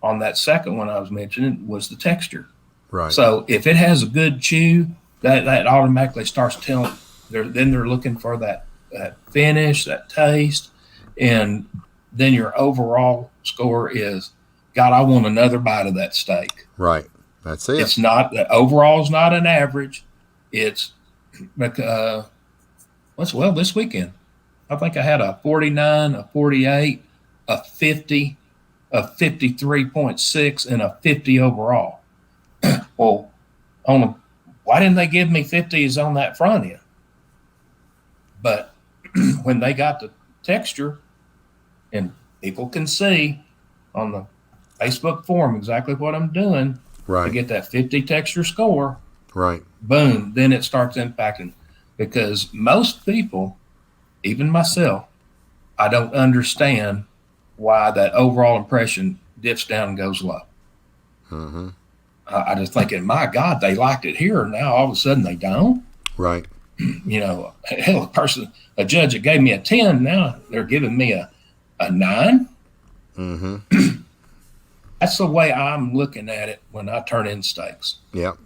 on that second one I was mentioning was the texture. Right. So if it has a good chew, that automatically starts telling. Then they're looking for that finish, that taste, and then your overall score is, God, I want another bite of that steak. Right. That's it. It's not the overall is not an average. It's this weekend I think I had a 49, a 48, a 50, a 53.6, and a 50 overall. Well, why didn't they give me 50s on that front end? But when they got the texture, and people can see on the Facebook forum exactly what I'm doing right. to get that 50 texture score, right? Boom, then it starts impacting. Because most people, even myself, I don't understand why that overall impression dips down and goes low. Mm-hmm. I just thinking, my God, they liked it here. Now all of a sudden they don't. Right. Hell, a judge that gave me a 10, now they're giving me a 9. Mm-hmm. That's the way I'm looking at it when I turn in stakes. Yep.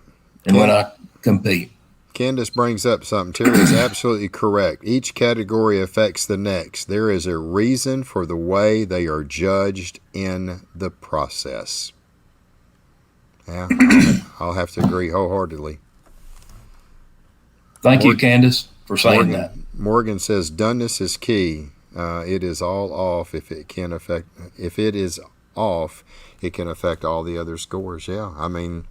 And when I compete. Candace brings up something. Terry is absolutely correct. Each category affects the next. There is a reason for the way they are judged in the process. Yeah, I'll have to agree wholeheartedly. Thank you, Candace, for saying that. Morgan says doneness is key. It is all off. If it is off, it can affect all the other scores. Yeah, I mean,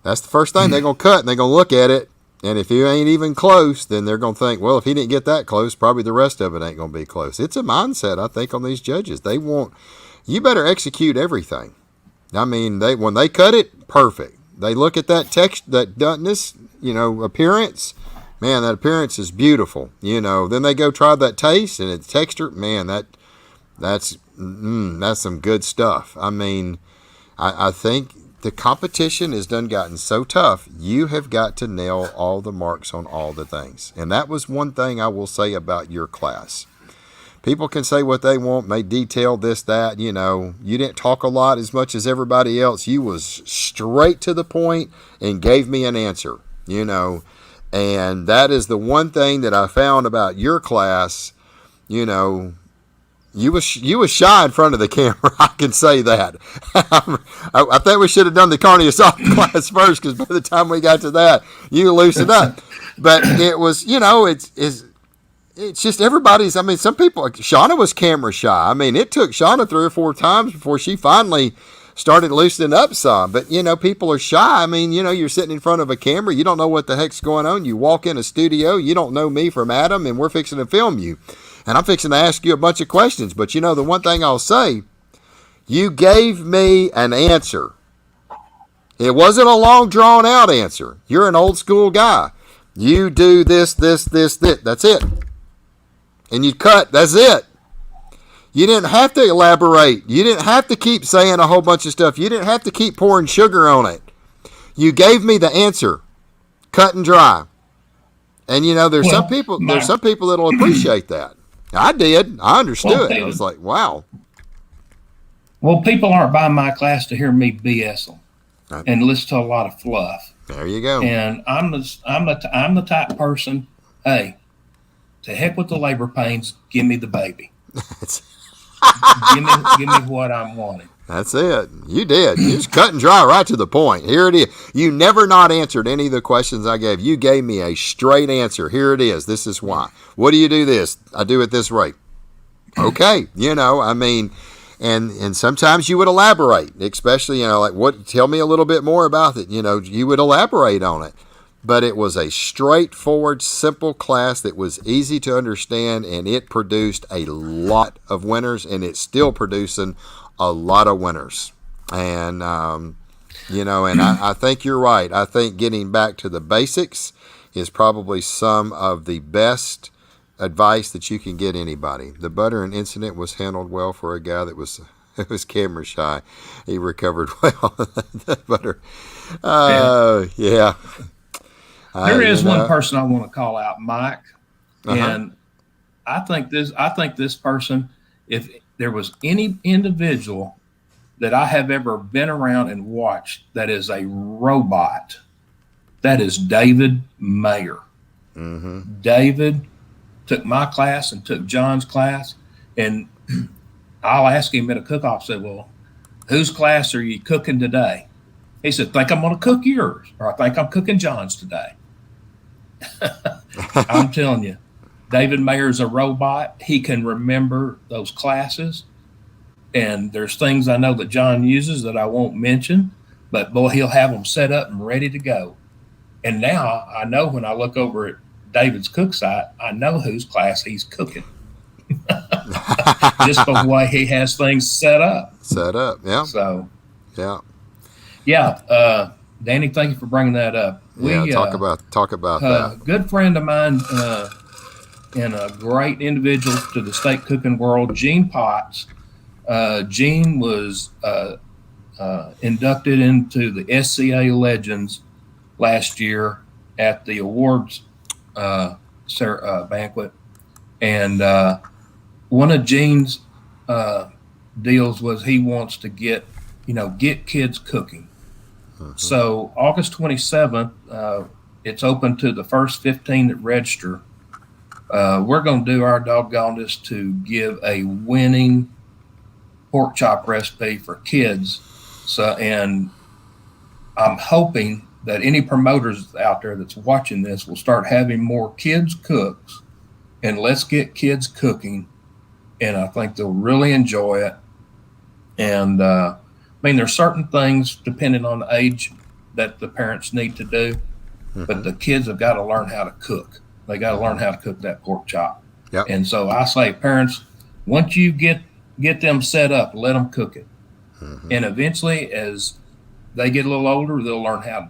that's the first thing they're gonna cut, and they're gonna look at it. And if you ain't even close, then they're going to think, well, if he didn't get that close, probably the rest of it ain't going to be close. It's a mindset, I think, on these judges. They want, you better execute everything. I mean, when they cut it, perfect. They look at that text, that doneness, appearance. Man, that appearance is beautiful. Then they go try that taste and it's texture. Man, that's some good stuff. I mean, I think the competition has gotten so tough, you have got to nail all the marks on all the things. And that was one thing I will say about your class. People can say what they want, may detail this, that, you didn't talk a lot as much as everybody else. You was straight to the point and gave me an answer, and that is the one thing that I found about your class. You was shy in front of the camera. I can say that. I think we should have done the carne assault class first, because by the time we got to that, you loosened up. But it was, it's just everybody's. I mean, some people. Shauna was camera shy. I mean, it took Shauna 3 or 4 times before she finally started loosening up some. But people are shy. I mean, you're sitting in front of a camera. You don't know what the heck's going on. You walk in a studio. You don't know me from Adam, and we're fixing to film you. And I'm fixing to ask you a bunch of questions. But the one thing I'll say, you gave me an answer. It wasn't a long, drawn-out answer. You're an old-school guy. You do this, this, this, this. That's it. And you cut. That's it. You didn't have to elaborate. You didn't have to keep saying a whole bunch of stuff. You didn't have to keep pouring sugar on it. You gave me the answer. Cut and dry. And, there's some people that'll appreciate that. I did. I understood it. I was like, wow. Well, people aren't buying my class to hear me BS them and listen to a lot of fluff. There you go. And I'm the type of person, hey, to heck with the labor pains, give me the baby. give me what I'm wanting. That's it. You did. You just cut and dry right to the point. Here it is. You never not answered any of the questions I gave. You gave me a straight answer. Here it is. This is why. What do you do this? I do it this way. Okay. I mean, and sometimes you would elaborate, especially, tell me a little bit more about it. You would elaborate on it. But it was a straightforward, simple class that was easy to understand, and it produced a lot of winners, and it's still producing a lot of winners. And, and I think you're right. I think getting back to the basics is probably some of the best advice that you can get anybody. The buttering incident was handled well for a guy that was camera shy. He recovered well. The butter. Yeah. There is one person I want to call out, Mike, and I think this person, if there was any individual that I have ever been around and watched that is a robot, that is David Mayer. David took my class and took John's class, and I'll ask him at a cook-off, say, well, whose class are you cooking today? He said, think I'm going to cook yours, or I think I'm cooking John's today. I'm telling you, David Mayer's a robot. He can remember those classes. And there's things I know that John uses that I won't mention, but boy, he'll have them set up and ready to go. And now I know when I look over at David's cook site, I know whose class he's cooking. Just by the way he has things set up. Yeah. So, yeah. Danny, thank you for bringing that up. Talk about that. A good friend of mine and a great individual to the state cooking world, Gene Potts. Gene was inducted into the SCA Legends last year at the awards banquet, and one of Gene's deals was he wants to get kids cooking. So August 27th, it's open to the first 15 that register. We're going to do our doggonedest to give a winning pork chop recipe for kids. So, and I'm hoping that any promoters out there that's watching this will start having more kids cooks, and let's get kids cooking. And I think they'll really enjoy it. And there's certain things depending on the age that the parents need to do, but the kids have got to learn how to cook. They got to learn how to cook that pork chop. Yep. And so I say, parents, once you get them set up, let them cook it. And eventually, as they get a little older, they'll learn how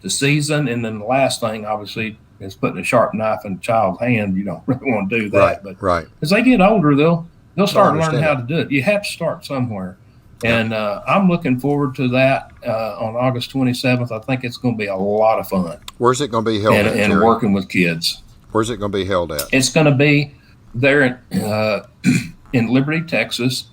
to season. And then the last thing, obviously, is putting a sharp knife in a child's hand. You don't really want to do that. But as they get older, they'll start learning how to do it. You have to start somewhere. And I'm looking forward to that on August 27th. I think it's going to be a lot of fun. Where's it going to be held at, and working with kids. Where's it going to be held at? It's going to be there in Liberty, Texas.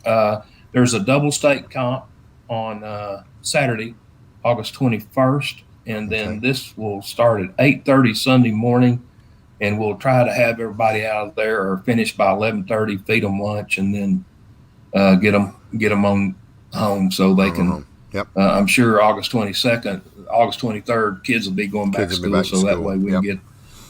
There's a double state comp on Saturday, August 21st. And then this will start at 8:30 Sunday morning. And we'll try to have everybody out of there or finish by 11:30, feed them lunch, and then get them on home so they can. I'm sure August 22nd, August 23rd, kids will be going back to school, so that way we can get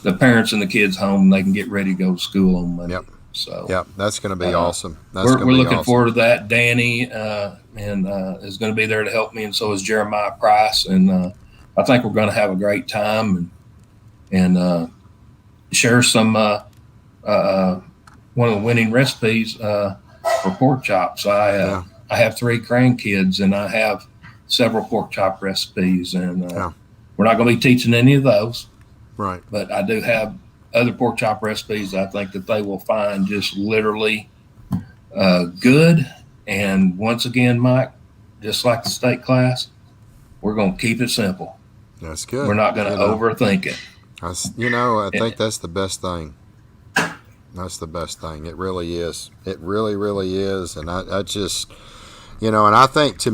the parents and the kids home. And they can get ready to go to school on Monday. So that's going to be awesome. We're looking forward to that. Danny is going to be there to help me, and so is Jeremiah Price. And I think we're going to have a great time and share some one of the winning recipes for pork chops. I have 3 grandkids, and I have several pork chop recipes, and we're not going to be teaching any of those. Right. But I do have other pork chop recipes I think that they will find just literally good. And once again, Mike, just like the state class, we're going to keep it simple. That's good. We're not going to overthink it. I think that's the best thing. That's the best thing. It really is. It really, really is. And I just, and I think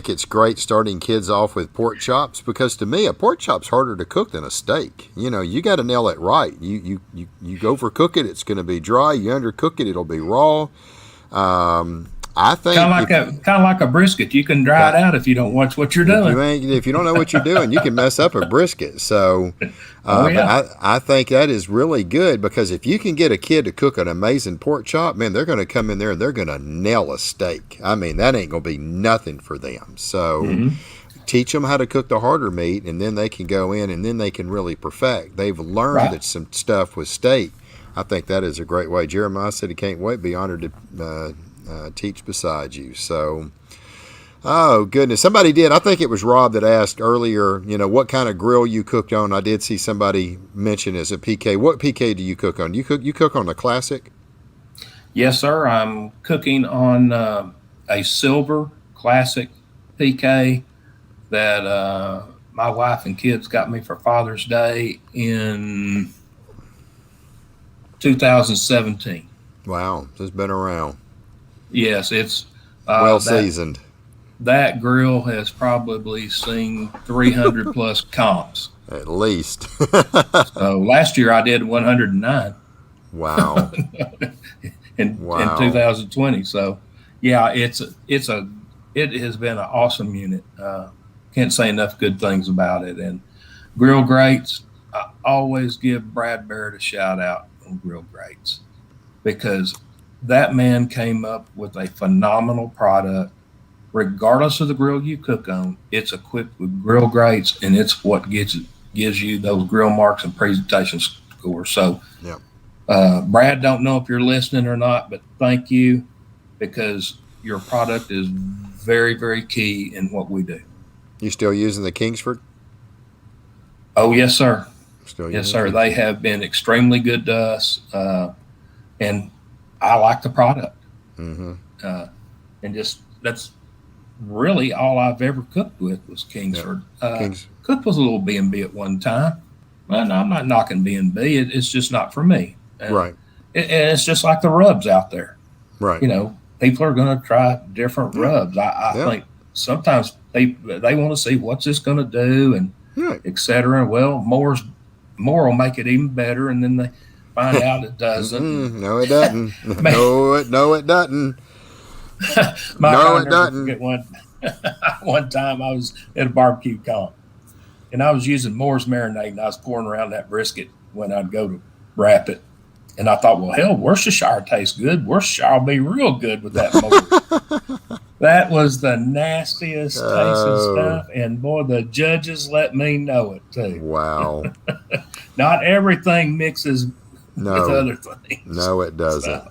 it's great starting kids off with pork chops, because to me, a pork chop's harder to cook than a steak. You got to nail it right. You overcook it, it's going to be dry. You undercook it, it'll be raw. I think kind of like a brisket. You can dry it out if you don't watch what you're doing. If you don't know what you're doing, you can mess up a brisket. So, but I think that is really good, because if you can get a kid to cook an amazing pork chop, man, they're going to come in there and they're going to nail a steak. I mean, that ain't going to be nothing for them. So, teach them how to cook the harder meat, and then they can go in and then they can really perfect. They've learned that some stuff with steak. I think that is a great way. Jeremiah said he can't wait. Be honored to teach beside you. So Oh, goodness. Somebody did. I think it was Rob that asked earlier, what kind of grill you cooked on. I did see somebody mention as a PK. What PK do you cook on? You cook on the classic? Yes, sir. I'm cooking on a silver classic PK that my wife and kids got me for Father's Day in 2017. Wow. It's been around. Yes, it's Well seasoned. That grill has probably seen 300 plus comps. At least. So last year I did 109. Wow. in 2020. So yeah, it has been an awesome unit. Can't say enough good things about it. And grill grates, I always give Brad Barrett a shout out on grill grates, because that man came up with a phenomenal product. Regardless of the grill you cook on, it's equipped with grill grates, and it's what gives you those grill marks and presentation scores. So, yeah. Brad, don't know if you're listening or not, but thank you, because your product is very, very key in what we do. You still using the Kingsford? Oh, yes, sir. Yes, sir. They have been extremely good to us, and I like the product. Mm-hmm. And just that's really all I've ever cooked with was Kingsford. Cooked with a little B&B at one time. Well, no, I'm not knocking B&B. It's just not for me. Right. And it's just like the rubs out there. Right. People are going to try different rubs. I think sometimes they want to see what's this going to do, and et cetera. Well, more will make it even better, and then they find out it doesn't. No, it doesn't. No, it doesn't. No, it doesn't. One time I was at a barbecue comp, and I was using Moore's marinade, and I was pouring around that brisket when I'd go to wrap it. And I thought, well, hell, Worcestershire tastes good. Worcestershire will be real good with that Moore's. That was the nastiest tasting stuff, and boy, the judges let me know it too. Wow. Not everything mixes with other things. No, it doesn't.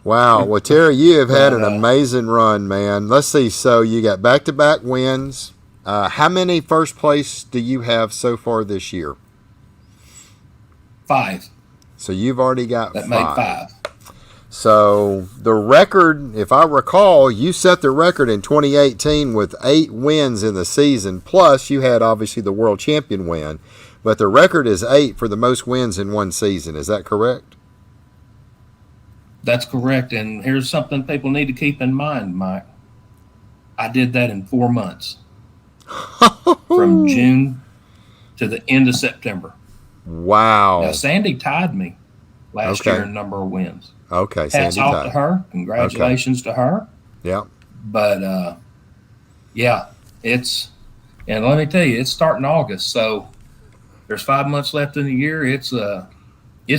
Wow. Well, Terry, you have had an amazing run, man. Let's see. So you got back-to-back wins. How many first place do you have so far this year? 5. So you've already got 5. That made 5. So the record, if I recall, you set the record in 2018 with 8 wins in the season. Plus, you had obviously the world champion win. But the record is 8 for the most wins in one season. Is that correct? That's correct. And here's something people need to keep in mind, Mike. I did that in 4 months. From June to the end of September. Wow. Now, Sandy tied me last year in number of wins. Okay, Hats off to her. Congratulations to her. Yeah. But, and let me tell you, it's starting August. So there's 5 months left in the year. It's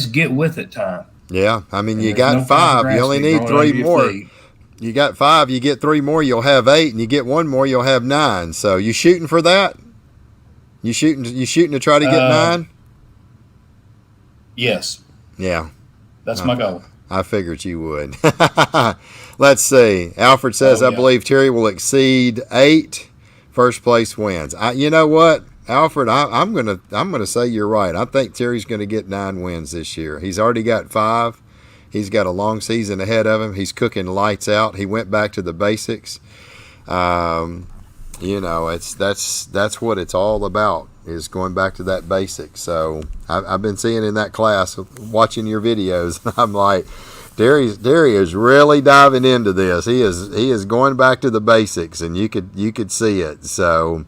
get with it time. Yeah, I mean, you got 5. You only need 3 more. You got 5. You get 3 more, you'll have 8, and you get 1 more, you'll have 9. So you shooting for that? You shooting to try to get 9? Yes. Yeah. That's my goal. I figured you would. Let's see. Alfred says, I believe Terry will exceed 8 first place wins. You know what? Alfred, I'm gonna say you're right. I think Terry's gonna get 9 wins this year. He's already got 5. He's got a long season ahead of him. He's cooking lights out. He went back to the basics. That's what it's all about, is going back to that basic. So I've been seeing in that class, watching your videos, and I'm like, Terry is really diving into this. He is going back to the basics, and you could see it. So.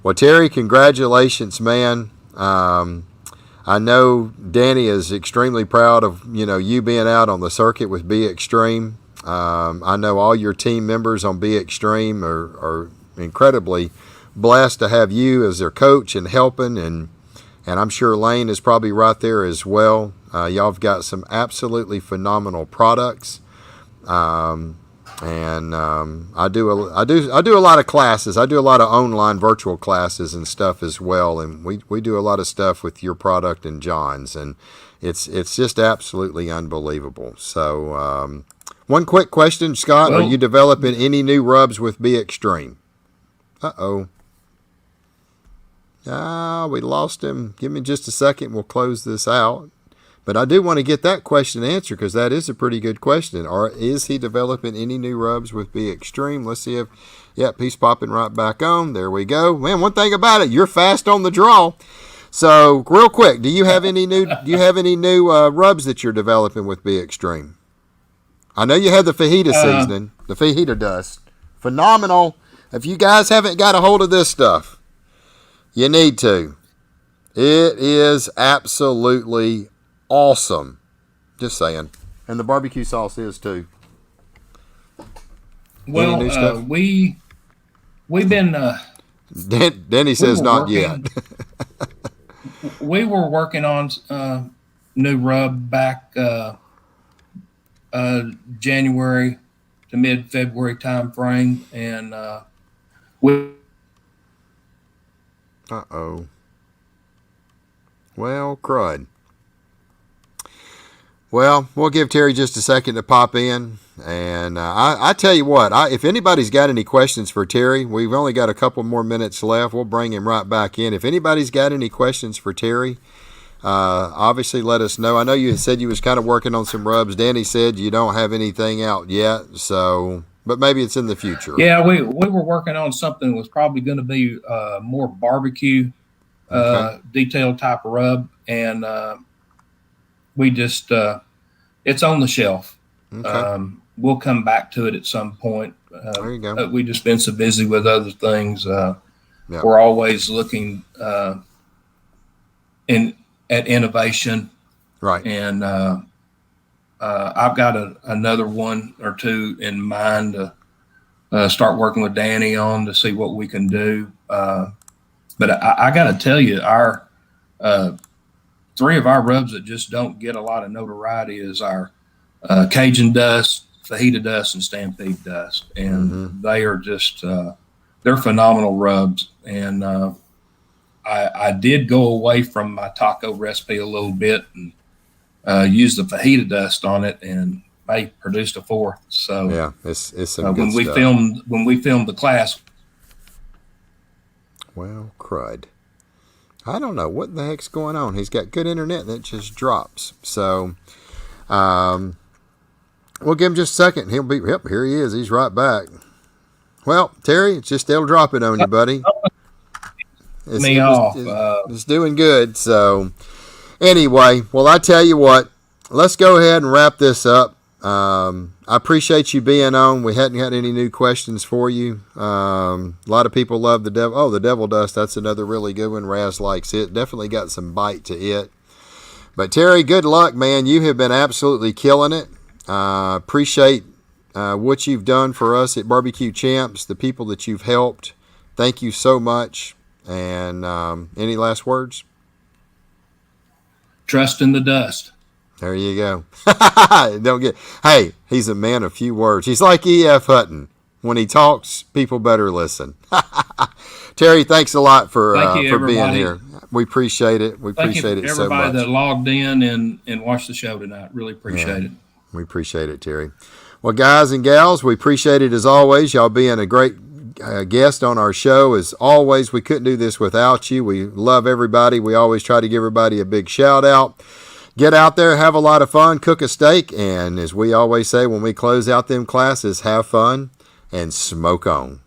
Well, Terry, congratulations, man. I know Danny is extremely proud of you being out on the circuit with Be Extreme. I know all your team members on Be Extreme are incredibly blessed to have you as their coach and helping, and I'm sure Lane is probably right there as well. Y'all have got some absolutely phenomenal products. And I do a lot of classes. I do a lot of online virtual classes and stuff as well. And we do a lot of stuff with your product and John's, and it's just absolutely unbelievable. So One quick question, Scott. Are Well, you developing any new rubs with Be Extreme? Uh-oh. We lost him. Give me just a second. We'll close this out. But I do want to get that question answered because that is a pretty good question. Or is he developing any new rubs with Be Extreme? Let's see if, yep, he's popping right back on. There we go. Man, one thing about it, you're fast on the draw. So real quick, do you have any new rubs that you're developing with Be Extreme? I know you had the fajita seasoning, the fajita dust. Phenomenal. If you guys haven't got a hold of this stuff, you need to. It is absolutely awesome. Just saying. And the barbecue sauce is too. well, we've been. Denny says not yet. We were working on new rub back January to mid-February time frame, and we. Uh-oh. Well, crud. Well, we'll give Terry just a second to pop in. And I tell you what, if anybody's got any questions for Terry, we've only got a couple more minutes left. We'll bring him right back in. If anybody's got any questions for Terry, obviously let us know. I know you said you was kind of working on some rubs. Danny said you don't have anything out yet, so but maybe it's in the future. Yeah, we were working on something that was probably going to be more barbecue detailed type of rub, and we just it's on the shelf. Okay. We'll come back to it at some point. There you go. We just been so busy with other things. Yeah. We're always looking at innovation, Right. and I've got another one or two in mind to start working with Danny on to see what we can do. But I got to tell you, our three of our rubs that just don't get a lot of notoriety is our Cajun dust, fajita dust, and stampede dust, and they are just they're phenomenal rubs. And I did go away from my taco recipe a little bit and use the fajita dust on it, and they produced a fourth. So yeah, it's some good when we stuff. filmed the class. Well, crud. I don't know what the heck's going on. He's got good internet and it just drops. So we'll give him just a second. He'll be, yep, here he is. He's right back. Well, Terry, it's just still dropping on you, buddy. It's doing good. So anyway, well, I tell you what, let's go ahead and wrap this up. I appreciate you being on. We hadn't got any new questions for you. A lot of people love the devil. Oh, the devil dust. That's another really good one. Raz likes it. Definitely got some bite to it. But Terry, good luck, man. You have been absolutely killing it. Appreciate what you've done for us at Barbecue Champs, the people that you've helped. Thank you so much. And any last words? Trust in the dust. There you go. Hey, he's a man of few words. He's like E.F. Hutton. When he talks, people better listen. Terry, thanks a lot for being here. We appreciate it. We appreciate it so much. Everybody that logged in and watched the show tonight. Really appreciate it. We appreciate it, Terry. Well, guys and gals, we appreciate it as always. Y'all being a great guest on our show. As always, we couldn't do this without you. We love everybody. We always try to give everybody a big shout out. Get out there, have a lot of fun, cook a steak, and as we always say when we close out them classes, have fun and smoke on.